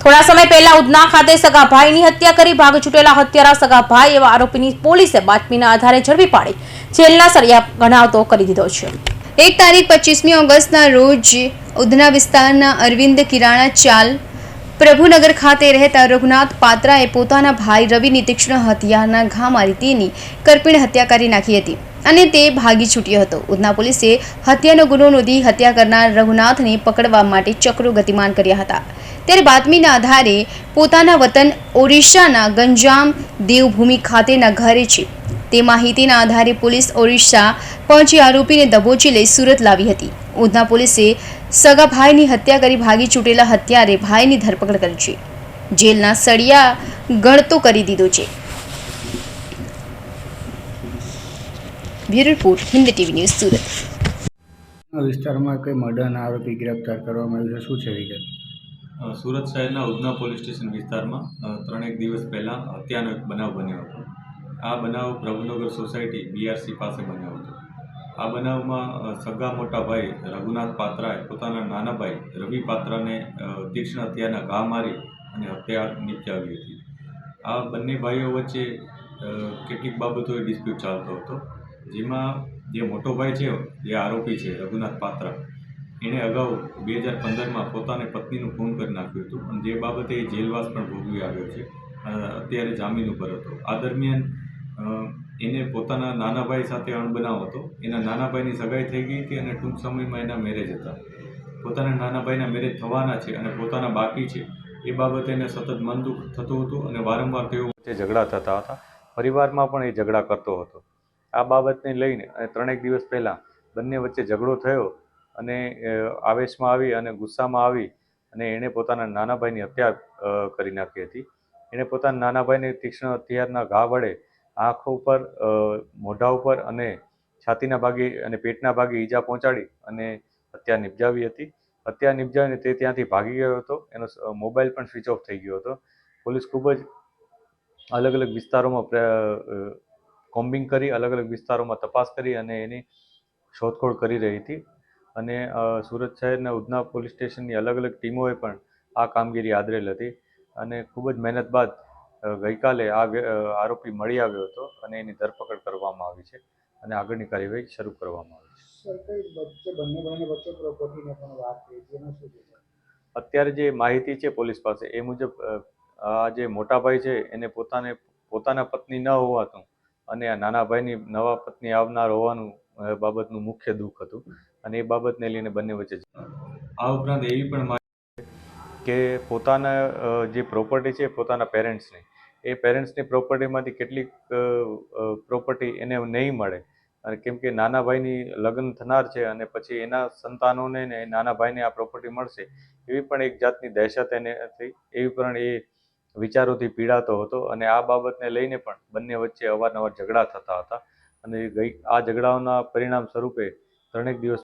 થોડા સમય પહેલા ઉધના ખાતે સગા ભાઈની હત્યા કરી ભાગ છૂટેલા હત્યારા સગા ભાઈ એવા આરોપીની પોલીસે બાતમીના આધારે ઝડપી પાડી જેલના સળિયા ગણાવતો કરી દીધો છે। 1 તારીખ 25મી ઓગસ્ટના રોજ ઉધના વિસ્તારના અરવિંદ કિરાણા ચાલ પ્રભુનગર ખાતે રહેતા રઘુનાથ પાત્રાએ પોતાના ભાઈ રવિની તીક્ષ્ણ હથિયારના ઘા મારી તેની કરપીણ હત્યા કરી નાખી હતી અને તે ભાગી છૂટ્યો હતો। ઉધના પોલીસે હત્યાનો ગુનો નોંધી હત્યા કરનાર રઘુનાથને પકડવા માટે ચક્રો ગતિમાન કર્યા હતા। ત્યારે બાતમીના આધારે પોતાના વતન ઓરિસ્સાના ગંજામ દેવભૂમિ ખાતેના ઘરે છે તે માહિતીના આધારે પોલીસ ઓરિસ્સા પહોંચી આરોપીને દબોચી લઈ સુરત લાવી હતી। ઉધના પોલીસે સગા ભાઈની હત્યા કરી ભાગી છૂટેલા હત્યારે ભાઈની ધરપકડ કરી છે, જેલના સળિયા ગણતો કરી દીધો છે। Bureau report Hind TV news Surat. વિસ્તારમાં કોઈ મર્ડરના આરોપી ગ્રેપ્તાર કરવામાં આવ્યો છે, શું છે વિગત? સુરત શહેરના ઉધના પોલીસ સ્ટેશન વિસ્તારમાં 3 દિવસ પહેલાં હત્યાનો એક બનાવ બન્યો હતો। આ બનાવ પ્રભુનગર સોસાયટી BRC પાસે બન્યો હતો। આ બનાવમાં સગા મોટા ભાઈ રઘુનાથ પાત્રાએ પોતાના નાના ભાઈ રવિ પાત્રાને તીક્ષ્ણ હત્યાના ઘા મારી અને હત્યા નિપજાવી હતી। આ બંને ભાઈઓ વચ્ચે કેટલીક બાબતોએ ડિસ્પ્યુટ ચાલતો હતો, જેમાં જે મોટો ભાઈ છે, જે આરોપી છે રઘુનાથ પાત્રા, એણે અગાઉ 2015માં પોતાની પત્નીનું ખૂન કરી નાખ્યું હતું અને જે બાબતે એ જેલવાસ પણ ભોગવી આવ્યો છે। અત્યારે જામીન ઉપર હતો। આ દરમિયાન એને પોતાના નાના ભાઈ સાથે અણબનાવ હતો। એના નાના ભાઈની સગાઈ થઈ ગઈ હતી અને ટૂંક સમયમાં એના મેરેજ હતા। પોતાના નાના ભાઈના મેરેજ થવાના છે અને પોતાના બાકી છે એ બાબતે એને સતત મન દુઃખ થતું હતું અને વારંવાર તેઓ વચ્ચે ઝઘડા થતા હતા। પરિવારમાં પણ એ ઝઘડા કરતો હતો। આ બાબતને લઈને 3 દિવસ પહેલાં બંને વચ્ચે ઝઘડો થયો અને આવેશમાં આવી અને ગુસ્સામાં આવી અને એણે પોતાના નાના ભાઈની હત્યા કરી નાખી હતી। એણે પોતાના નાના ભાઈને તીક્ષ્ણ હથિયારના ઘા વડે આંખ ઉપર, મોઢા ઉપર અને છાતીના ભાગે અને પેટના ભાગે ઈજા પહોંચાડી અને હત્યા નિપજાવી હતી। હત્યા નિપજાવીને તે ત્યાંથી ભાગી ગયો હતો। એનો મોબાઈલ પણ સ્વિચ ઓફ થઈ ગયો હતો। પોલીસ ખૂબ જ અલગ અલગ વિસ્તારોમાં કોમ્બિંગ કરી, અલગ અલગ વિસ્તારોમાં તપાસ કરી અને એની શોધખોળ કરી રહી હતી અને સુરત શહેરના ઉધના પોલીસ સ્ટેશનની અલગ અલગ ટીમોએ પણ આ કામગીરી આદરેલ હતી અને ખૂબ જ મહેનત બાદ ગઈકાલે આ આરોપી મળી આવ્યો હતો અને એની ધરપકડ કરવામાં આવી છે અને આગળની કાર્યવાહી શરૂ કરવામાં આવી છે। અત્યારે જે માહિતી છે પોલીસ પાસે એ મુજબ આ જે મોટા ભાઈ છે એને પોતાના પત્ની ન હોવાતું અને આ નાના ભાઈની નવા પત્ની આવનાર હોવાનું બાબતનું મુખ્ય દુઃખ હતું અને એ બાબતને લઈને બંને વચ્ચે આ ઉપરાંત એવી પણ કે પોતાના જે પ્રોપર્ટી છે પોતાના પેરેન્ટ્સની, એ પેરેન્ટ્સની પ્રોપર્ટીમાંથી કેટલીક પ્રોપર્ટી એને નહીં મળે અને કેમ કે નાના ભાઈની લગ્ન થનાર છે અને પછી એના સંતાનોને ને નાના ભાઈને આ પ્રોપર્ટી મળશે એવી પણ એક જાતની દહેશત એને હતી। એવી પણ એ વિચારોથી પીડાતો હતો અને આ બાબતને લઈને પણ બંને વચ્ચે અવારનવાર ઝઘડા થતા હતા અને આ ઝઘડાઓના પરિણામ સ્વરૂપે 3 દિવસ